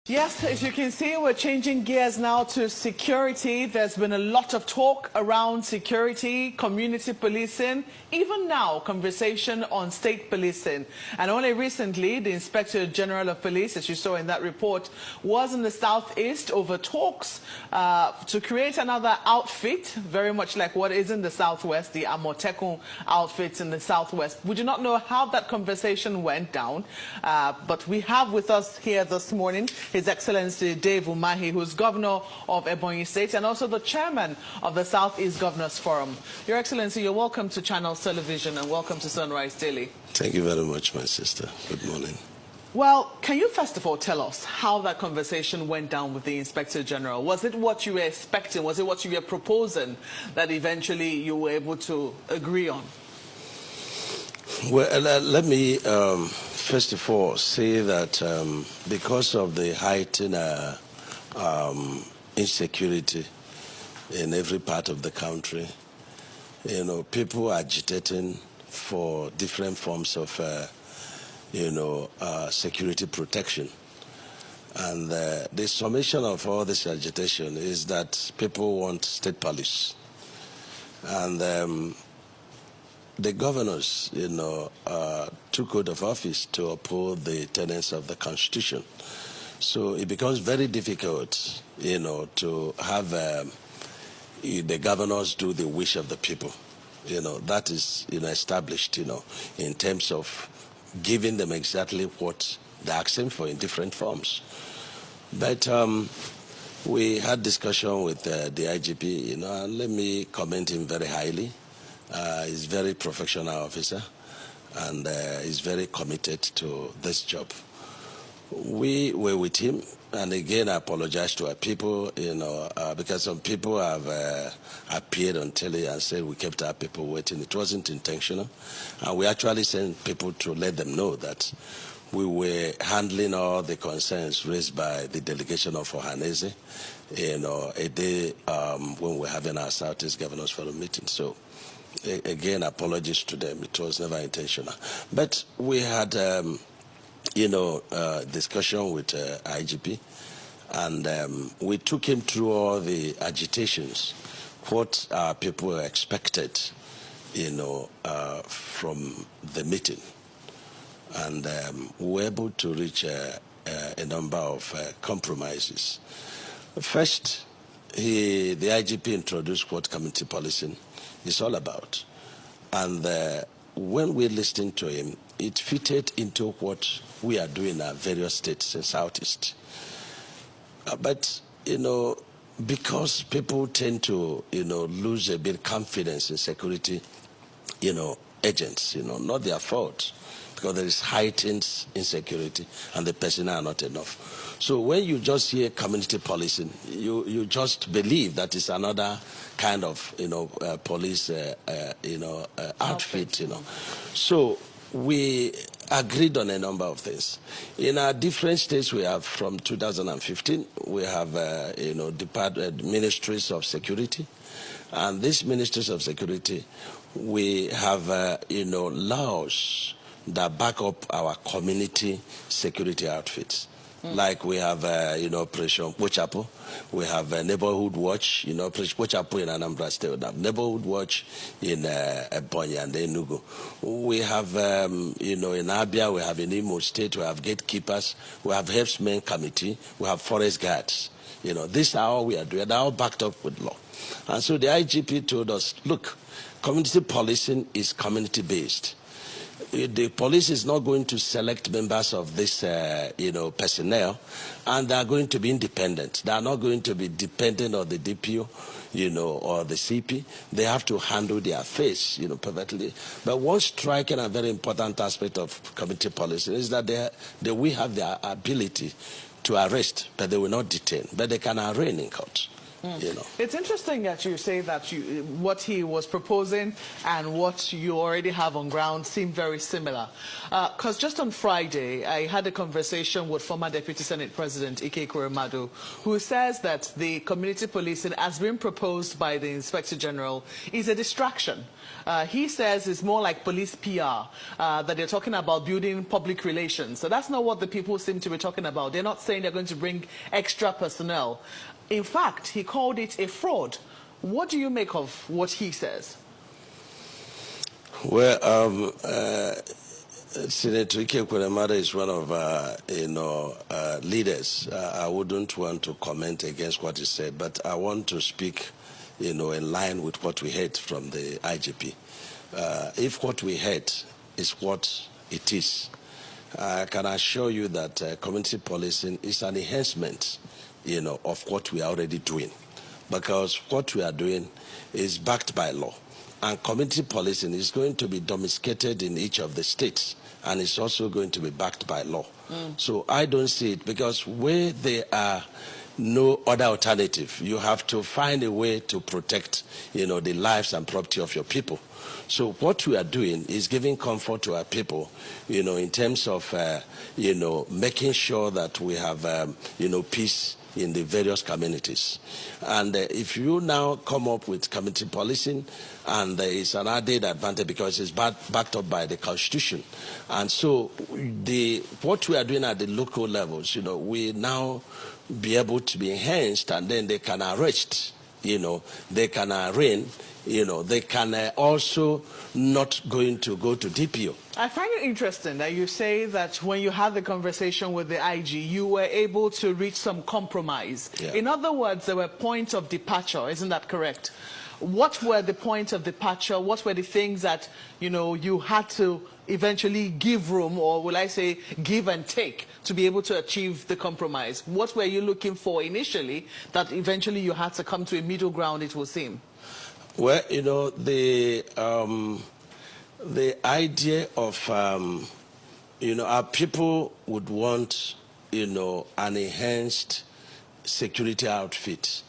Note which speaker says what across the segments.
Speaker 1: Yes, as you can see, we're changing gears now to security. There's been a lot of talk around security, community policing, even now conversation on state policing. And only recently, the Inspector General of Police, as you saw in that report, was in the southeast over talks to create another outfit, very much like what is in the southwest, the Amotekun outfits in the southwest. We do not know how that conversation went down, but we have with us here this morning His Excellency Dave Umahi, who is Governor of Ebonyi State and also the Chairman of the Southeast Governors Forum. Your Excellency, you're welcome to Channels Television and welcome to Sunrise Daily.
Speaker 2: Thank you very much, my sister. Good morning.
Speaker 1: Well, can you first of all tell us how that conversation went down with the Inspector General? Was it what you were expecting? Was it what you were proposing that eventually you were able to agree on?
Speaker 2: Well, let me first of all say that because of the heightened insecurity in every part of the country, people are agitating for different forms of, security protection. And the summation of all this agitation is that people want state police. And the governors, took oath of office to uphold the tenets of the Constitution. So it becomes very difficult, to have the governors do the wish of the people. That is, established, in terms of giving them exactly what they're asking for in different forms. But we had discussion with the IGP, and let me commend him very highly. He's a very professional officer and is very committed to this job. We were with him, and again I apologize to our people, because some people have appeared on tele and said we kept our people waiting. It wasn't intentional, and we actually sent people to let them know that we were handling all the concerns raised by the delegation of Ohanese, a day when we're having our Southeast Governors Forum meeting. So again, apologies to them. It was never intentional. But we had, discussion with IGP, and we took him through all the agitations, what our people expected, from the meeting. And we were able to reach a number of compromises. First, the IGP introduced what community policing is all about. And when we listened to him, it fitted into what we are doing in our various states in Southeast. But, because people tend to, lose a bit confidence in security, agents, not their fault, because there is heightened insecurity and the personnel are not enough. So when you just hear community policing, you just believe that it's another kind of, police, outfit, So we agreed on a number of things. In our different states, we have from 2015, we have, ministries of security. And these ministries of security, we have, laws that back up our community security outfits. Like we have, Operation Pochapo. We have Neighborhood Watch, Operation Pochapo in Anambra State. We have Neighborhood Watch in Ebonyi and Enugu. We have, in Abia, we have in Imo State, we have gatekeepers, we have herdsmen committee, we have forest guards. This is how we are doing. They're all backed up with law. And so the IGP told us, look, community policing is community-based. The police is not going to select members of this, personnel, and they are going to be independent. They are not going to be dependent on the DPO, or the CP. They have to handle their affairs, perfectly. But one striking and very important aspect of community policing is that they will have the ability to arrest, but they will not detain. But they can arraign in court.
Speaker 1: It's interesting that you say that what he was proposing and what you already have on ground seem very similar. Because just on Friday, I had a conversation with former Deputy Senate President Ike Kuremadu, who says that the community policing as been proposed by the Inspector General is a distraction. He says it's more like police PR, that they're talking about building public relations. So that's not what the people seem to be talking about. They're not saying they're going to bring extra personnel. In fact, he called it a fraud. What do you make of what he says?
Speaker 2: Well, Senator Ike Kuremadu is one of leaders. I wouldn't want to comment against what he said, but I want to speak, in line with what we heard from the IGP. If what we heard is what it is, I can assure you that community policing is an enhancement, of what we are already doing, because what we are doing is backed by law, and community policing is going to be domesticated in each of the states, and it's also going to be backed by law. So I don't see it, because where there are no other alternative, you have to find a way to protect, the lives and property of your people. So what we are doing is giving comfort to our people, in terms of, making sure that we have, peace in the various communities. And if you now come up with community policing, and it's an added advantage because it's backed up by the Constitution. And so what we are doing at the local levels, we now be able to be enhanced, and then they can arrest, they can arraign, they can also not going to go to DPO.
Speaker 1: I find it interesting that you say that when you had the conversation with the IG, you were able to reach some compromise.
Speaker 2: Yeah.
Speaker 1: In other words, there were points of departure, isn't that correct? What were the points of departure? What were the things that, you had to eventually give room, or will I say give and take, to be able to achieve the compromise? What were you looking for initially that eventually you had to come to a middle ground, it would seem?
Speaker 2: Well, the idea of, our people would want, an enhanced security outfit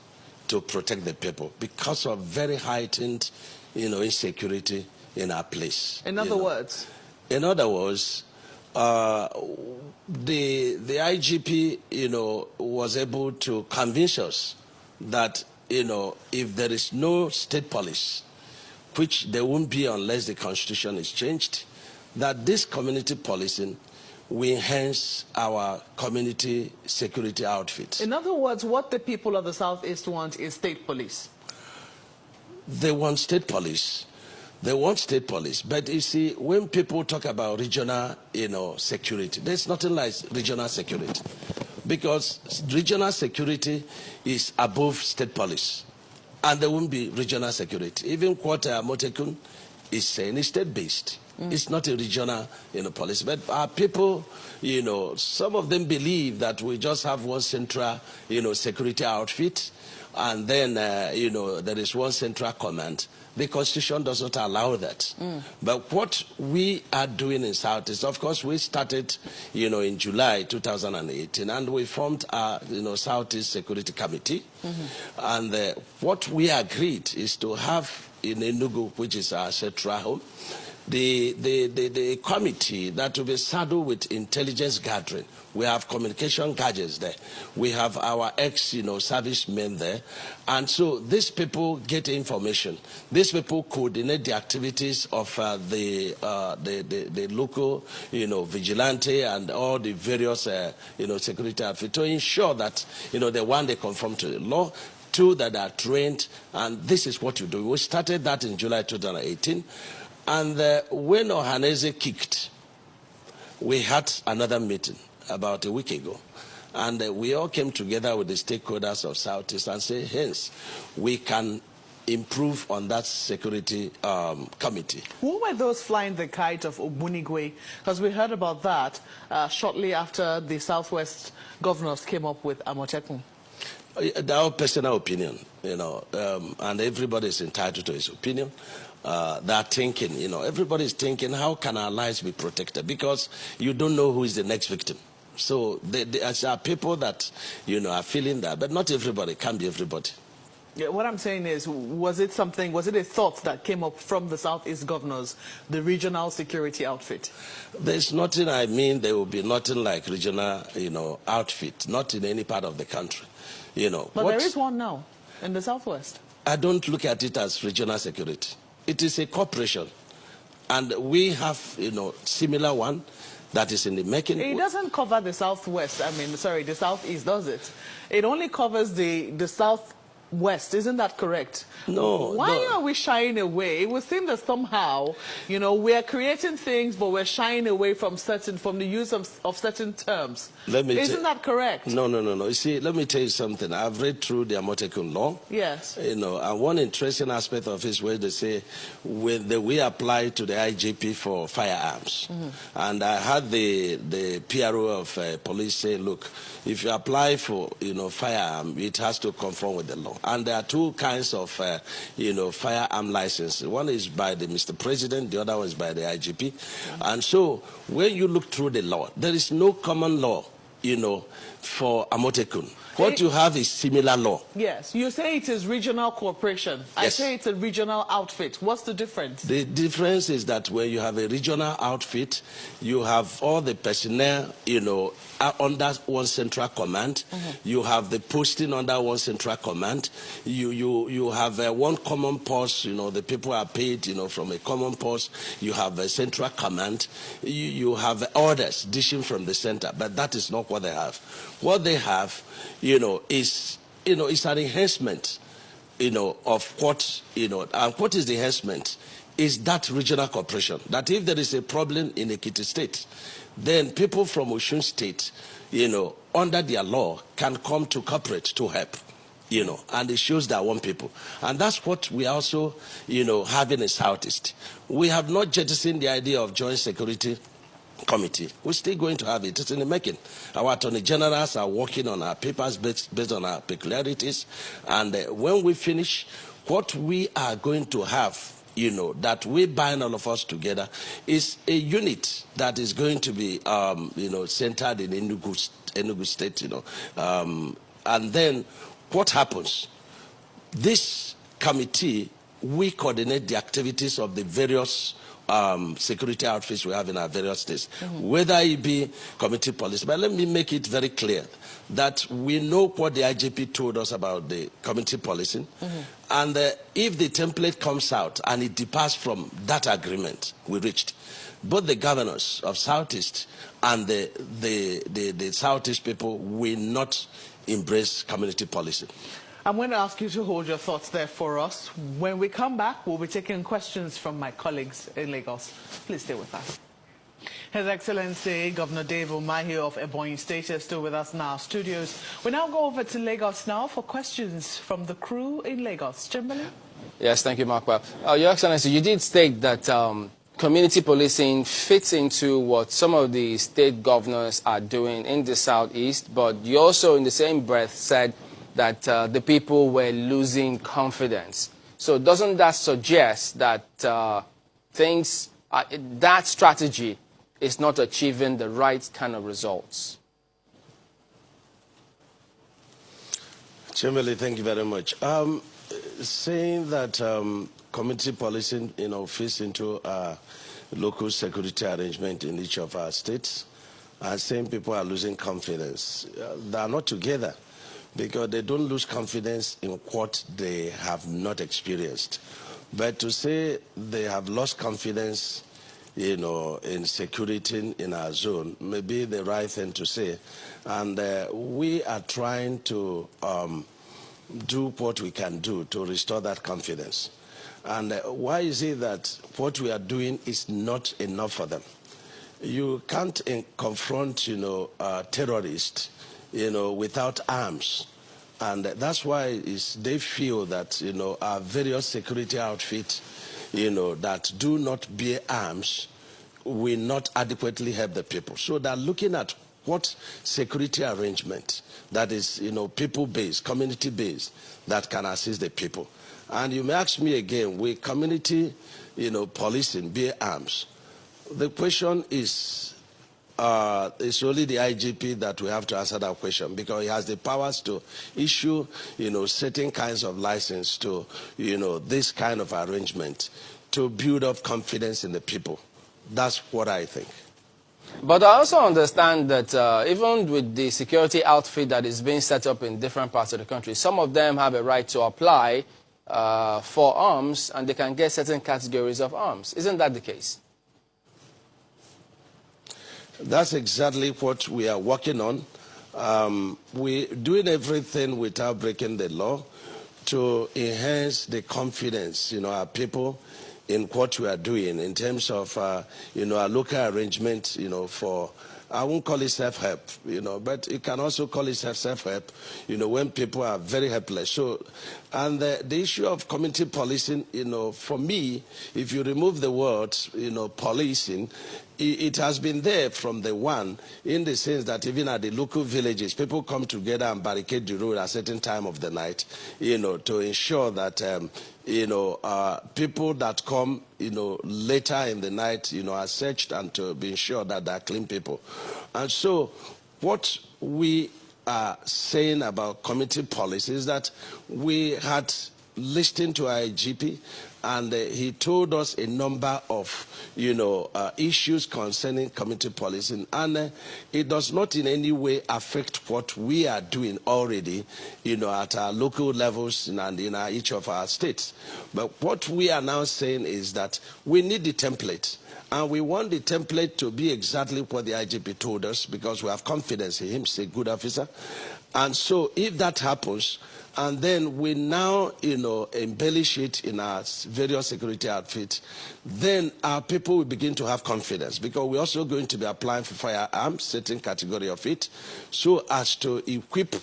Speaker 2: to protect the people because of very heightened, insecurity in our place.
Speaker 1: In other words?
Speaker 2: In other words, the IGP, was able to convince us that, if there is no state police, which there won't be unless the Constitution is changed, that this community policing will enhance our community security outfits.
Speaker 1: In other words, what the people of the Southeast want is state police.
Speaker 2: They want state police. They want state police. But you see, when people talk about regional, security, there's nothing like regional security. Because regional security is above state police. And there won't be regional security. Even what Motekun is saying is state-based. It's not a regional, police. But our people, some of them believe that we just have one central, security outfit, and then, there is one central command. The Constitution does not allow that. But what we are doing in South is, of course, we started, in July 2018, and we formed our, Southeast Security Committee. And what we agreed is to have in Enugu, which is our central home, the committee that will be saddled with intelligence gathering. We have communication gadgets there. We have our servicemen there. And so these people get information. These people coordinate the activities of the local, vigilante and all the various, security outfits to ensure that, the one, they conform to the law, two, that are trained, and this is what you do. We started that in July 2018. And when Ohaneze kicked, we had another meeting about a week ago. And we all came together with the stakeholders of Southeast and said, hence, we can improve on that security committee. Who
Speaker 1: were those flying the kite of Ogbunigwe? Because we heard about that shortly after the Southwest governors came up with Amotekun.
Speaker 2: Our personal opinion, and everybody is entitled to his opinion. They're thinking, everybody's thinking, how can our lives be protected? Because you don't know who is the next victim. So there are people that, are feeling that, but not everybody, can't be everybody.
Speaker 1: Yeah, what I'm saying is, was it a thought that came up from the Southeast governors, the regional security outfit?
Speaker 2: There's nothing, I mean, there will be nothing like regional, outfit, not in any part of the country.
Speaker 1: But there is one now in the Southwest.
Speaker 2: I don't look at it as regional security. It is a corporation. And we have, similar one that is in the making.
Speaker 1: It doesn't cover the Southwest, the Southeast, does it? It only covers the Southwest, isn't that correct?
Speaker 2: No.
Speaker 1: Why are we shying away? It would seem that somehow, we're creating things, but we're shying away from the use of certain terms. Isn't that correct?
Speaker 2: No. You see, let me tell you something. I've read through the Amotekun law.
Speaker 1: Yes.
Speaker 2: And one interesting aspect of it is where they say we apply to the IGP for firearms. And I had the PRO of police say, look, if you apply for, firearm, it has to conform with the law. And there are two kinds of, firearm license. One is by the Mr. President, the other one is by the IGP. And so when you look through the law, there is no common law, for Amotekun. What you have is similar law.
Speaker 1: Yes. You say it is regional corporation. Yes. I say it's a regional outfit. What's the difference? The
Speaker 2: difference is that when you have a regional outfit, you have all the personnel, under one central command. You have the posting under one central command. You have one common post. The people are paid, from a common post. You have a central command. You have orders dishing from the center. But that is not what they have. What they have, is an enhancement, of what, and what is the enhancement? Is that regional cooperation. That if there is a problem in Ekiti State, then people from Osun State, under their law, can come to cooperate to help, and it shows that one people. And that's what we also, having in Southeast. We have not jettisoned the idea of joint security committee. We're still going to have it. It's in the making. Our attorney generals are working on our papers based on our peculiarities. And when we finish, what we are going to have, that we bind all of us together, is a unit that is going to be, centered in Enugu State, and then what happens? This committee, we coordinate the activities of the various security outfits we have in our various states, whether it be community police. But let me make it very clear that we know what the IGP told us about the community policing, and if the template comes out and it departs from that agreement we reached, both the governors of Southeast and the Southeast people will not embrace community policing.
Speaker 1: I'm going to ask you to hold your thoughts there for us. When we come back, we'll be taking questions from my colleagues in Lagos. Please stay with us. His Excellency Governor Umahi of Ebonyi State is still with us in our studios. We now go over to Lagos now for questions from the crew in Lagos. Chamberlain?
Speaker 3: Yes, thank you, Mark. Well, Your Excellency, you did state that community policing fits into what some of the state governors are doing in the Southeast, but you also in the same breath said that the people were losing confidence. So doesn't that suggest that that strategy is not achieving the right kind of results?
Speaker 2: Chamberlain, thank you very much. Saying that community policing, fits into local security arrangement in each of our states, and saying people are losing confidence, they are not together, because they don't lose confidence in what they have not experienced. But to say they have lost confidence, in security in our zone may be the right thing to say. And we are trying to do what we can do to restore that confidence. And why is it that what we are doing is not enough for them? You can't confront, terrorists, without arms. And that's why they feel that, our various security outfits, that do not bear arms will not adequately help the people. So they're looking at what security arrangement that is, people-based, community-based, that can assist the people. And you may ask me again, will community, policing bear arms? The question is, it's only the IGP that we have to answer that question, because he has the powers to issue, certain kinds of license to, this kind of arrangement to build up confidence in the people. That's what I think.
Speaker 3: But I also understand that even with the security outfit that is being set up in different parts of the country, some of them have a right to apply for arms, and they can get certain categories of arms. Isn't that the case?
Speaker 2: That's exactly what we are working on. We're doing everything without breaking the law to enhance the confidence, our people in what we are doing in terms of, our local arrangement, for, I won't call it self-help, but you can also call it self-help, when people are very helpless. So, and the issue of community policing, for me, if you remove the word, policing, it has been there from the one, in the sense that even at the local villages, people come together and barricade the road at a certain time of the night, to ensure that, people that come, later in the night, are searched, and to be ensured that they are clean people. And so what we are saying about community policy is that we had listened to our IGP, and he told us a number of, issues concerning community policing, and it does not in any way affect what we are doing already, at our local levels and in each of our states. But what we are now saying is that we need the template, and we want the template to be exactly what the IGP told us, because we have confidence in him. He's a good officer. And so if that happens, and then we now, embellish it in our various security outfits, then our people will begin to have confidence, because we're also going to be applying for firearms, certain category of it, so as to equip,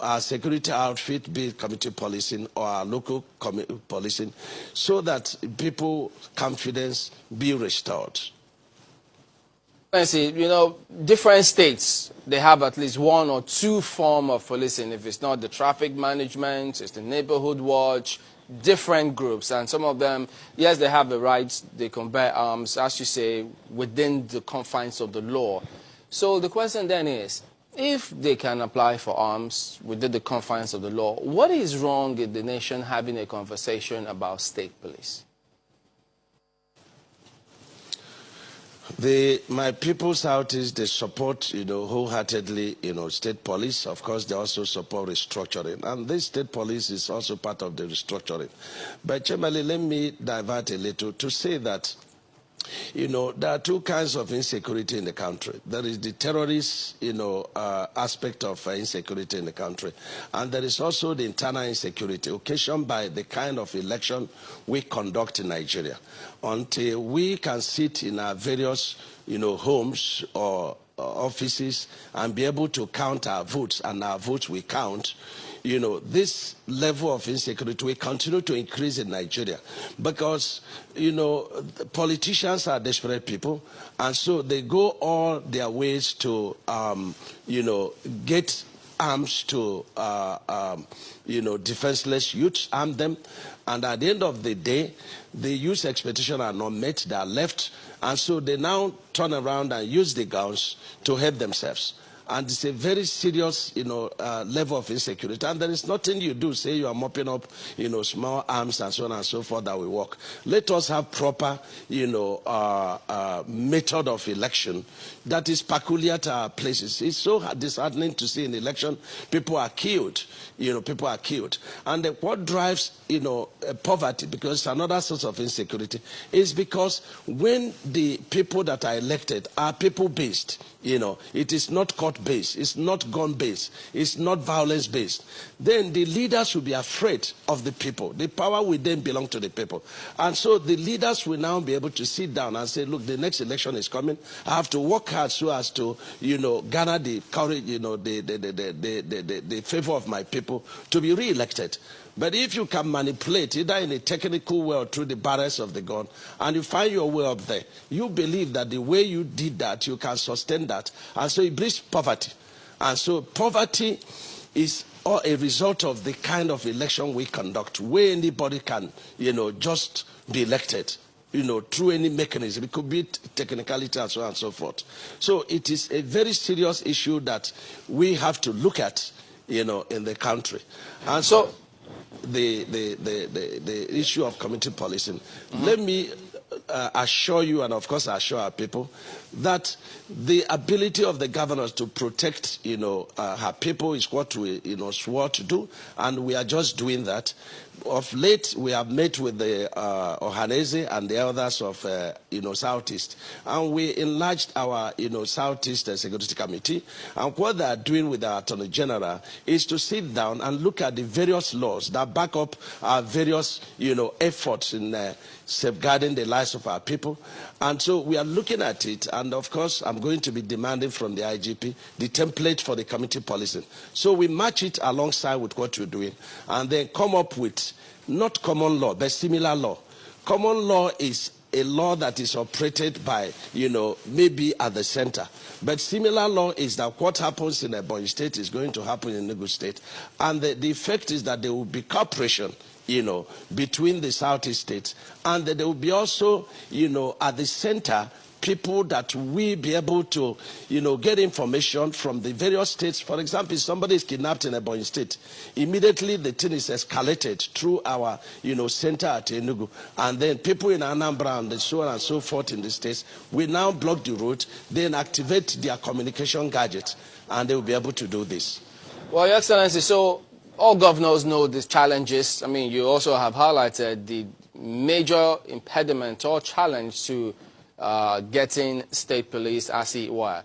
Speaker 2: our security outfit, be it community policing or our local policing, so that people's confidence be restored.
Speaker 3: See, different states, they have at least one or two forms of policing. If it's not the traffic management, it's the neighborhood watch, different groups. And some of them, yes, they have the rights, they can bear arms, as you say, within the confines of the law. So the question then is, if they can apply for arms within the confines of the law, what is wrong in the nation having a conversation about state police?
Speaker 2: My people Southeast, they support, wholeheartedly, state police. Of course, they also support restructuring. And this state police is also part of the restructuring. But, Chamberlain, let me divert a little to say that, there are two kinds of insecurity in the country. There is the terrorist, aspect of insecurity in the country. And there is also the internal insecurity occasioned by the kind of election we conduct in Nigeria. Until we can sit in our various, homes or offices and be able to count our votes, and our votes we count, this level of insecurity will continue to increase in Nigeria, because, the politicians are desperate people, and so they go all their ways to, get arms to, defenseless youths, arm them, and at the end of the day, the youth's expectations are not met, they are left, and so they now turn around and use the guns to help themselves. And it's a very serious, level of insecurity. And there is nothing you do, say you are mopping up, small arms and so on and so forth, that will work. Let us have proper, method of election that is peculiar to our places. It's so disheartening to see in election, people are killed, people are killed. And what drives, poverty, because it's another source of insecurity, is because when the people that are elected are people-based, it is not court-based, it's not gun-based, it's not violence-based, then the leaders will be afraid of the people. The power will then belong to the people. And so the leaders will now be able to sit down and say, look, the next election is coming. I have to work hard so as to, garner the courage, the favor of my people to be re-elected. But if you can manipulate, either in a technical way or through the barrels of the gun, and you find your way up there, you believe that the way you did that, you can sustain that. And so it brings poverty. And so poverty is a result of the kind of election we conduct, where anybody can, just be elected. through any mechanism. It could be technicality and so on and so forth. So it is a very serious issue that we have to look at, in the country. And so the issue of community policing, let me assure you, and of course assure our people, that the ability of the governors to protect, her people is what we, swore to do, and we are just doing that. Of late, we have met with the Ohanese and the others of, Southeast, and we enlarged our, Southeast Security Committee. And what they are doing with the Attorney General is to sit down and look at the various laws that back up our various, efforts in safeguarding the lives of our people. And so we are looking at it, and of course, I'm going to be demanding from the IGP the template for the community policing. So we match it alongside with what we're doing, and then come up with not common law, but similar law. Common law is a law that is operated by, maybe at the center. But similar law is that what happens in Ebonyi State is going to happen in Enugu State. And the effect is that there will be cooperation, between the Southeast states. And that there will be also, at the center, people that we be able to, get information from the various states. For example, if somebody is kidnapped in Ebonyi State, immediately the thing is escalated through our, center at Enugu. And then people in Anambra and so on and so forth in the states, we now block the route, then activate their communication gadgets, and they will be able to do this.
Speaker 3: Well, Your Excellency, so all governors know these challenges. I mean, you also have highlighted the major impediment or challenge to getting state police, as it were.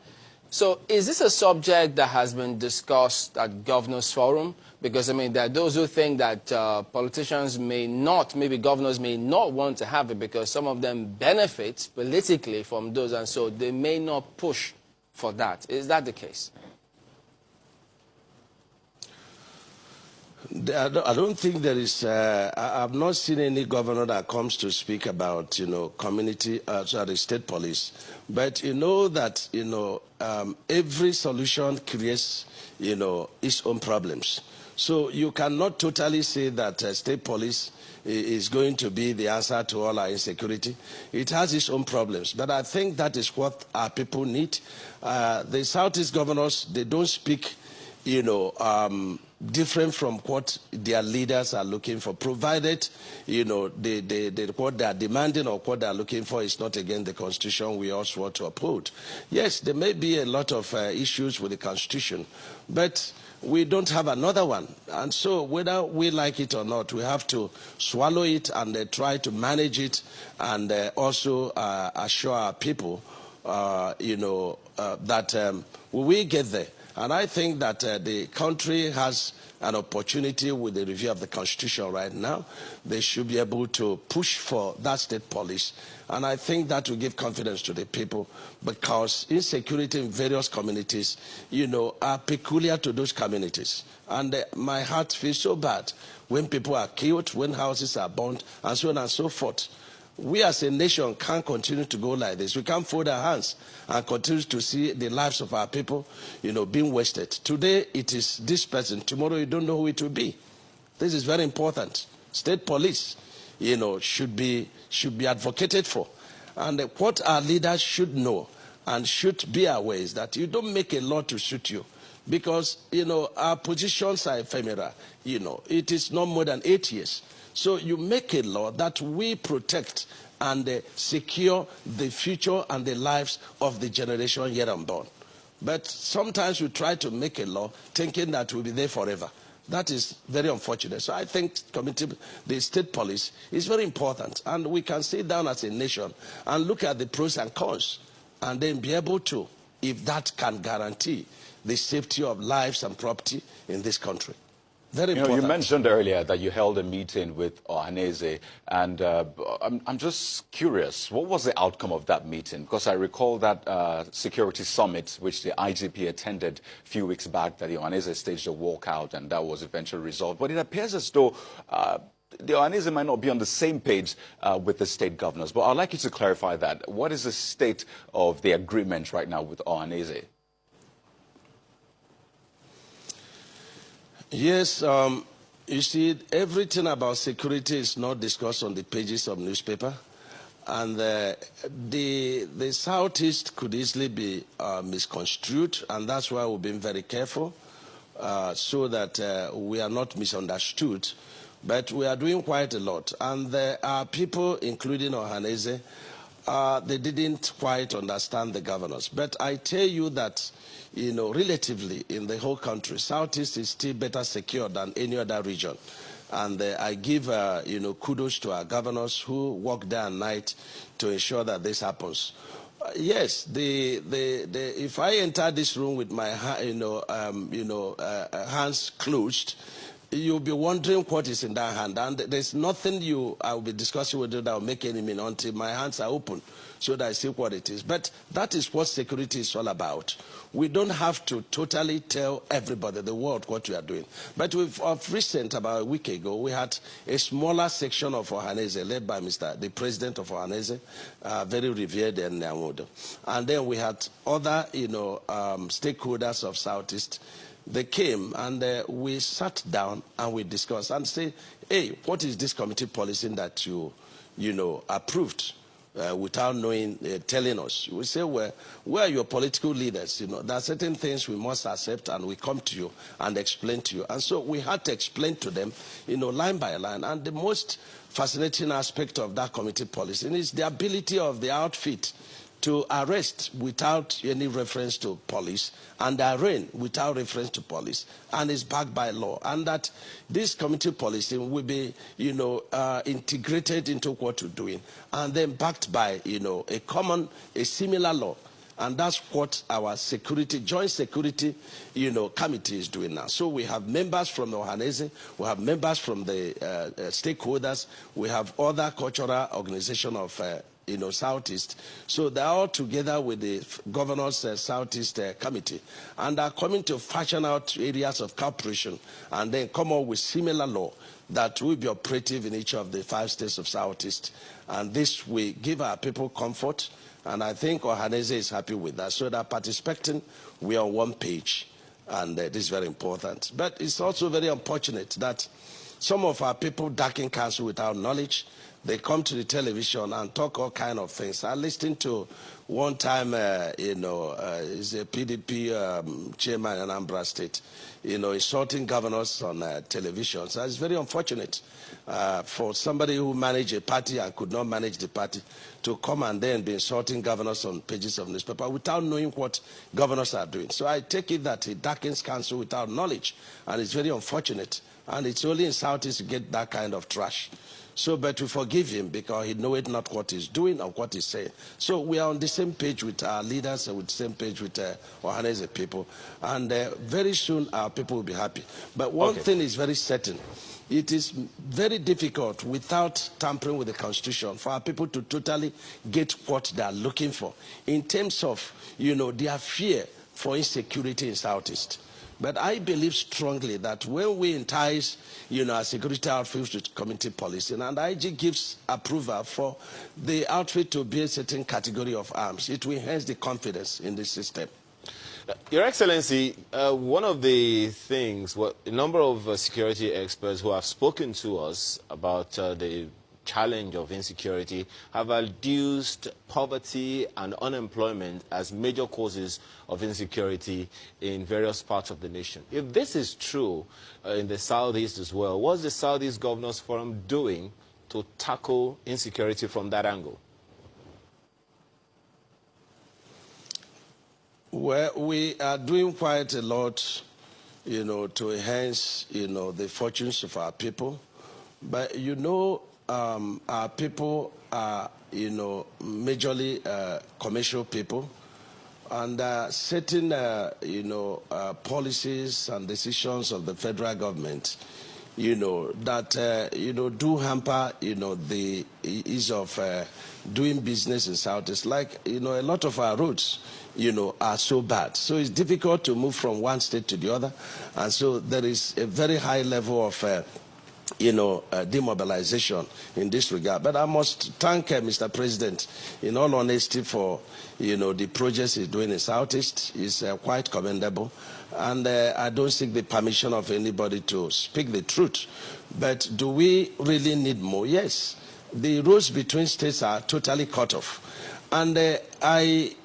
Speaker 3: So is this a subject that has been discussed at Governors Forum? Because, I mean, there are those who think that politicians may not, maybe governors may not want to have it because some of them benefit politically from those, and so they may not push for that. Is that the case?
Speaker 2: I don't think there is, I've not seen any governor that comes to speak about, community, state police. But you know that, every solution creates, its own problems. So you cannot totally say that state police is going to be the answer to all our insecurity. It has its own problems. But I think that is what our people need. The Southeast governors, they don't speak, different from what their leaders are looking for, provided, what they are demanding or what they are looking for is not against the Constitution we all swore to uphold. Yes, there may be a lot of issues with the Constitution, but we don't have another one. And so whether we like it or not, we have to swallow it and try to manage it, and also assure our people, that we will get there. And I think that the country has an opportunity with the review of the Constitution right now. They should be able to push for that state police. And I think that will give confidence to the people, because insecurity in various communities, are peculiar to those communities. And my heart feels so bad when people are killed, when houses are burned, and so on and so forth. We as a nation can't continue to go like this. We can't fold our hands and continue to see the lives of our people, being wasted. Today it is this person. Tomorrow you don't know who it will be. This is very important. State police, should be advocated for. And what our leaders should know and should be aware is that you don't make a law to suit you. Because, our positions are ephemeral. It is no more than 8 years. So you make a law that we protect and secure the future and the lives of the generation yet unborn. But sometimes we try to make a law thinking that we'll be there forever. That is very unfortunate. So I think the state police is very important. And we can sit down as a nation and look at the pros and cons, and then be able to, if that can guarantee the safety of lives and property in this country. Very important.
Speaker 4: You mentioned earlier that you held a meeting with Ohanese, and I'm just curious, what was the outcome of that meeting? Because I recall that security summit, which the IGP attended a few weeks back, that the Ohanese staged a walkout, and that was eventually resolved. But it appears as though the Ohanese might not be on the same page with the state governors. But I'd like you to clarify that. What is the state of the agreement right now with Ohanese?
Speaker 2: Yes, you see, everything about security is not discussed on the pages of newspaper. And the Southeast could easily be misconstrued, and that's why we've been very careful so that we are not misunderstood. But we are doing quite a lot. And there are people, including Ohaneze, they didn't quite understand the governors. But I tell you that, you know, relatively in the whole country, Southeast is still better secured than any other region. And I give, you know, kudos to our governors who work day and night to ensure that this happens. Yes, if I enter this room with my, hands closed, you'll be wondering what is in that hand. And there's nothing I will be discussing with you that will make any meaning until my hands are open so that I see what it is. But that is what security is all about. We don't have to totally tell everybody, the world, what we are doing. But of recent, about a week ago, we had a smaller section of Ohaneze led by the president of Ohaneze, very revered in Nyamudo. And then we had other, stakeholders of Southeast. They came and we sat down and we discussed and say, hey, what is this committee policy that you approved without knowing, telling us? We say, well, where are your political leaders? There are certain things we must accept and we come to you and explain to you. And so we had to explain to them, line by line. And the most fascinating aspect of that committee policy is the ability of the outfit to arrest without any reference to police and arraign without reference to police, and is backed by law. And that this committee policy will be, integrated into what we're doing, and then backed by, a similar law. And that's what our joint security, committee is doing now. So we have members from the Ohaneze, we have members from the stakeholders, we have other cultural organizations of Southeast. So they're all together with the governor's Southeast committee, and are coming to fashion out areas of cooperation and then come up with similar law that will be operative in each of the 5 states of Southeast. And this will give our people comfort, and I think Ohaneze is happy with that. So that participating, we are on one page, and this is very important. But it's also very unfortunate that some of our people darken council without knowledge. They come to the television and talk all kind of things. I listened to one time, is a PDP chairman in Anambra State, insulting governors on television. So it's very unfortunate for somebody who managed a party and could not manage the party to come and then be insulting governors on pages of newspaper without knowing what governors are doing. So I take it that he darkens council without knowledge, and it's very unfortunate. And it's only in Southeast you get that kind of trash. So, but we forgive him because he knows not what he's doing or what he's saying. So we are on the same page with our leaders and with the same page with Ohaneze people. And very soon our people will be happy. But one thing is very certain. It is very difficult without tampering with the Constitution for our people to totally get what they are looking for in terms of, their fear for insecurity in Southeast. But I believe strongly that when we entice, our security outfits with community policing, and IG gives approval for the outfit to be a certain category of arms, it will enhance the confidence in the system.
Speaker 5: Your Excellency, one of the things, a number of security experts who have spoken to us about the challenge of insecurity have adduced poverty and unemployment as major causes of insecurity in various parts of the nation. If this is true in the Southeast as well, what's the Southeast Governors Forum doing to tackle insecurity from that angle?
Speaker 2: Well, we are doing quite a lot, to enhance, the fortunes of our people. But, our people are, majorly commercial people, and certain, policies and decisions of the federal government, that, do hamper, the ease of doing business in Southeast. Like, a lot of our roads, are so bad. So it's difficult to move from one state to the other. And so there is a very high level of demobilization in this regard. But I must thank Mr. President, in all honesty, for, the projects he's doing in Southeast. Is quite commendable. And I don't seek the permission of anybody to speak the truth. But do we really need more? Yes. the roads between states are totally cut off. And I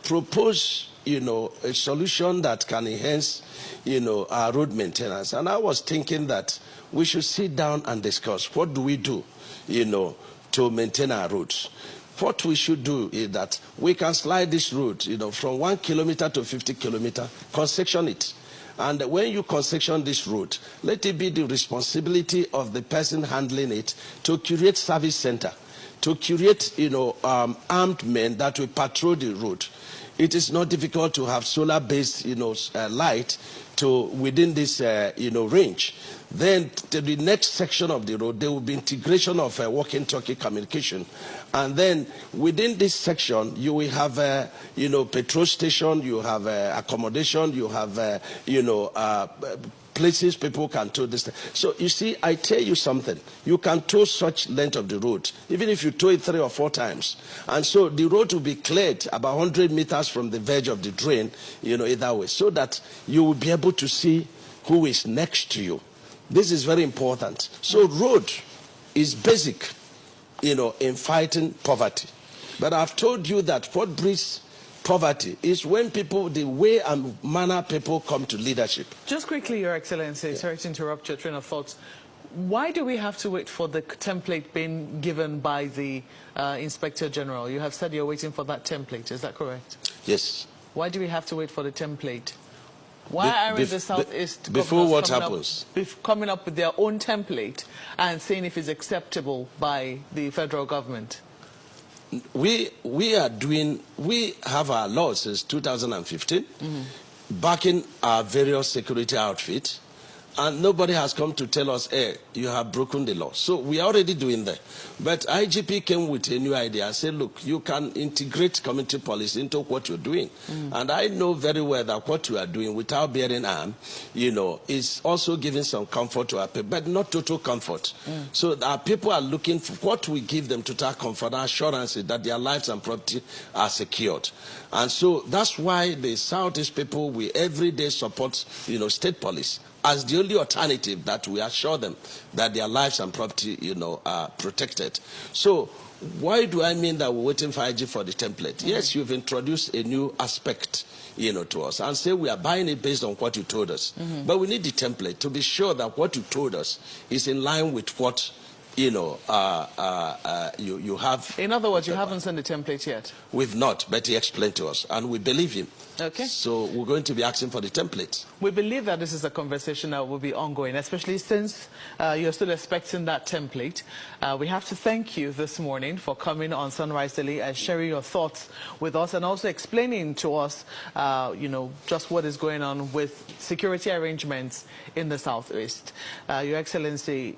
Speaker 2: propose, a solution that can enhance, our road maintenance. And I was thinking that we should sit down and discuss what do we do, to maintain our roads. What we should do is that we can slide this road, from 1 kilometer to 50 kilometers, concession it. And when you concession this road, let it be the responsibility of the person handling it to create service center, to create, armed men that will patrol the road. It is not difficult to have solar-based, light within this, range. Then to the next section of the road, there will be integration of walkie-talkie communication. And then within this section, you will have, petrol station, you have accommodation, you have, places people can tow this. So you see, I tell you something. You can tow such length of the road, even if you tow it 3 or 4 times. And so the road will be cleared about 100 meters from the verge of the drain, either way, so that you will be able to see who is next to you. This is very important. So road is basic, in fighting poverty. But I've told you that what breeds poverty is when people, the way and manner people come to leadership.
Speaker 1: Just quickly, Your Excellency, sorry to interrupt your train of thoughts. Why do we have to wait for the template being given by the Inspector General? You have said you're waiting for that template, is that correct?
Speaker 2: Yes.
Speaker 1: Why do we have to wait for the template? Why aren't the Southeast
Speaker 2: before what happens?
Speaker 1: Coming up with their own template and saying if it's acceptable by the federal government?
Speaker 2: We have our laws since 2015, backing our various security outfits, and nobody has come to tell us, hey, you have broken the law. So we are already doing that. But IGP came with a new idea and said, look, you can integrate community policy into what you're doing. And I know very well that what you are doing without bearing arm, is also giving some comfort to our people, but not total comfort. So our people are looking for what we give them total comfort, assurances that their lives and property are secured. And so that's why the Southeast people, we every day support, state police as the only alternative that we assure them that their lives and property, are protected. So why do I mean that we're waiting for IG for the template? Yes, you've introduced a new aspect, to us and say we are buying it based on what you told us. But we need the template to be sure that what you told us is in line with what, you have.
Speaker 1: In other words, you haven't sent the template yet?
Speaker 2: We've not, but he explained to us, and we believe him.
Speaker 1: Okay.
Speaker 2: So we're going to be asking for the template.
Speaker 1: We believe that this is a conversation that will be ongoing, especially since you're still expecting that template. We have to thank you this morning for coming on Sunrise Daily and sharing your thoughts with us and also explaining to us, just what is going on with security arrangements in the Southeast. Your Excellency,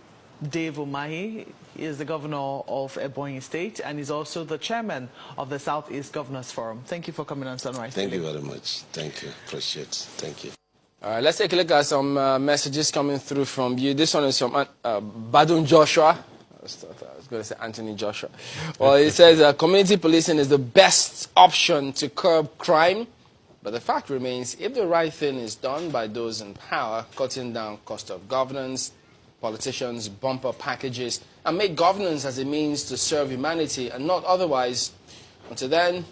Speaker 1: Dave Umahi is the governor of Ebonyi State and is also the chairman of the Southeast Governors Forum. Thank you for coming on Sunrise.
Speaker 2: Thank you very much. Thank you. Appreciate it. Thank you.
Speaker 3: All right, let's take a look at some messages coming through from you. This one is from Badun Joshua. I was going to say Anthony Joshua. Well, he says community policing is the best option to curb crime. But the fact remains, if the right thing is done by those in power, cutting down cost of governance, politicians bumper packages, and make governance as a means to serve humanity and not otherwise. Until then,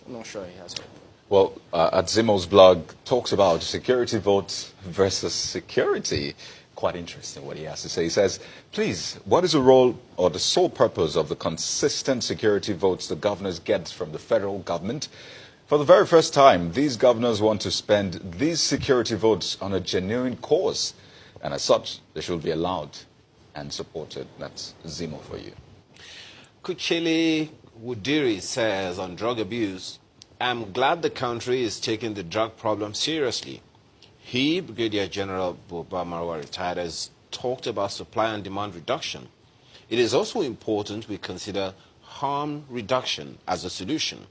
Speaker 3: I'm not sure he has hope.
Speaker 4: Well, at Zimo's blog, talks about security votes versus security. Quite interesting what he has to say. He says, please, what is the role or the sole purpose of the consistent security votes the governors get from the federal government? For the very first time, these governors want to spend these security votes on a genuine cause. And as such, they should be allowed and supported. That's Zimo for you.
Speaker 5: Kuchili Wudiri says on drug abuse, I'm glad the country is taking the drug problem seriously. He, Brigadier General Buba Marwa retired, has talked about supply and demand reduction. It is also important we consider harm reduction as a solution.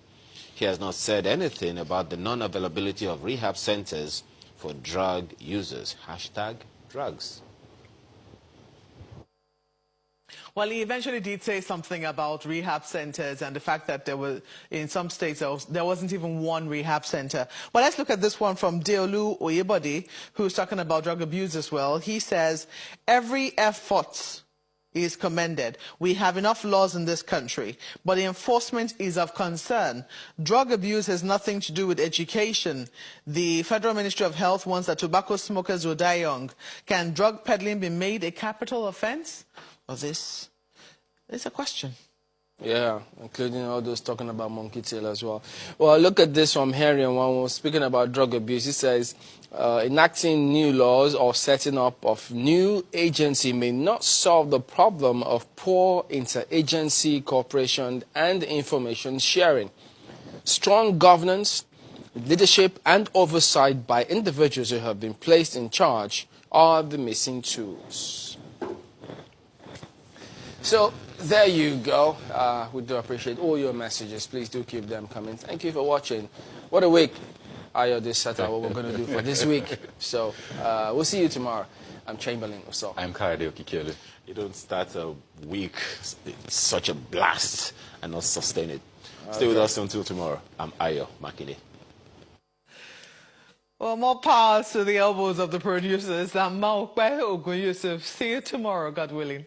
Speaker 5: He has not said anything about the non-availability of rehab centers for drug users. #drugs.
Speaker 1: Well, he eventually did say something about rehab centers and the fact that there were, in some states, there wasn't even one rehab center. But let's look at this one from Deolu Oyebode, who's talking about drug abuse as well. He says, every effort is commended. We have enough laws in this country, but the enforcement is of concern. Drug abuse has nothing to do with education. The Federal Ministry of Health wants that tobacco smokers will die young. Can drug peddling be made a capital offense? Well, this is a question.
Speaker 3: Yeah, including all those talking about monkey tail as well. Well, look at this from Henry, and when we're speaking about drug abuse, he says, enacting new laws or setting up of new agency may not solve the problem of poor interagency cooperation and information sharing. Strong governance, leadership, and oversight by individuals who have been placed in charge are the missing tools. So, there you go. We do appreciate all your messages. Please do keep them coming. Thank you for watching. What a week. Ayo, this Saturday, what we're going to do for this week. So, we'll see you tomorrow. I'm Chamberlain. What's up?
Speaker 4: I'm Kayode Okikele.
Speaker 5: You don't start a week, it's such a blast, and not sustain it. Stay with us until tomorrow. I'm Ayo Makinde.
Speaker 1: Well, more power to the elbows of the producers. I'm Maokwe Ogun Yusuf. See you tomorrow, God willing.